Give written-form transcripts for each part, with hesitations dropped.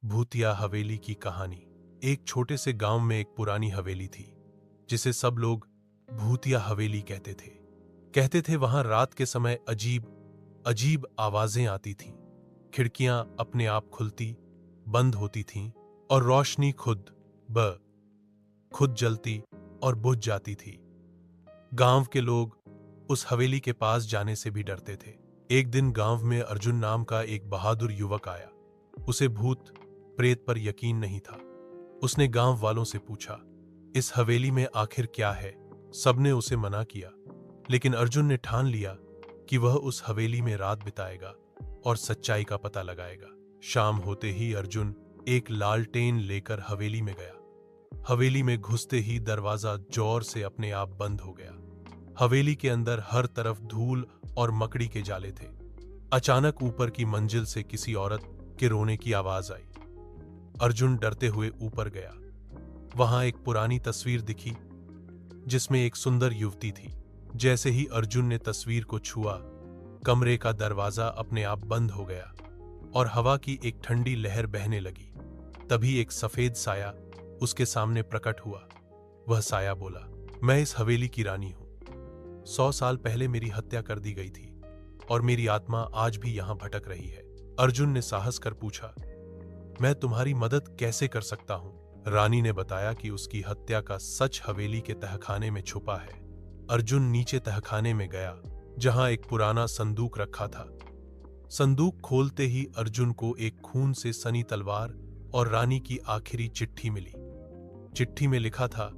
भूतिया हवेली की कहानी। एक छोटे से गांव में एक पुरानी हवेली थी जिसे सब लोग भूतिया हवेली कहते थे। वहां रात के समय अजीब अजीब आवाजें आती थीं। खिड़कियां अपने आप खुलती बंद होती थीं और रोशनी खुद जलती और बुझ जाती थी। गांव के लोग उस हवेली के पास जाने से भी डरते थे। एक दिन गांव में अर्जुन नाम का एक बहादुर युवक आया। उसे भूत प्रेत पर यकीन नहीं था। उसने गांव वालों से पूछा, इस हवेली में आखिर क्या है? सबने उसे मना किया, लेकिन अर्जुन ने ठान लिया कि वह उस हवेली में रात बिताएगा और सच्चाई का पता लगाएगा। शाम होते ही अर्जुन एक लालटेन लेकर हवेली में गया। हवेली में घुसते ही दरवाजा जोर से अपने आप बंद हो गया। हवेली के अंदर हर तरफ धूल और मकड़ी के जाले थे। अचानक ऊपर की मंजिल से किसी औरत के रोने की आवाज आई। अर्जुन डरते हुए ऊपर गया। वहां एक पुरानी तस्वीर दिखी जिसमें एक सुंदर युवती थी। जैसे ही अर्जुन ने तस्वीर को छुआ, कमरे का दरवाजा अपने आप बंद हो गया और हवा की एक ठंडी लहर बहने लगी। तभी एक सफेद साया उसके सामने प्रकट हुआ। वह साया बोला, मैं इस हवेली की रानी हूं। 100 साल पहले मेरी हत्या कर दी गई थी और मेरी आत्मा आज भी यहां भटक रही है। अर्जुन ने साहस कर पूछा, मैं तुम्हारी मदद कैसे कर सकता हूं? रानी ने बताया कि उसकी हत्या का सच हवेली के तहखाने में छुपा है। अर्जुन नीचे तहखाने में गया जहां एक पुराना संदूक रखा था। संदूक खोलते ही अर्जुन को एक खून से सनी तलवार और रानी की आखिरी चिट्ठी मिली। चिट्ठी में लिखा था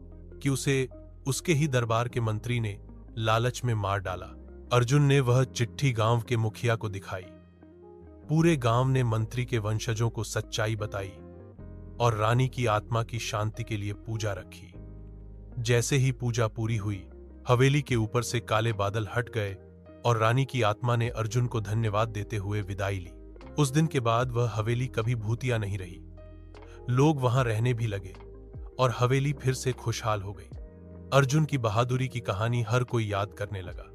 कि उसे उसके ही दरबार के मंत्री ने लालच में मार डाला। अर्जुन ने वह चिट्ठी गांव के मुखिया को दिखाई। पूरे गांव ने मंत्री के वंशजों को सच्चाई बताई और रानी की आत्मा की शांति के लिए पूजा रखी। जैसे ही पूजा पूरी हुई, हवेली के ऊपर से काले बादल हट गए और रानी की आत्मा ने अर्जुन को धन्यवाद देते हुए विदाई ली। उस दिन के बाद वह हवेली कभी भूतिया नहीं रही। लोग वहां रहने भी लगे और हवेली फिर से खुशहाल हो गई। अर्जुन की बहादुरी की कहानी हर कोई याद करने लगा।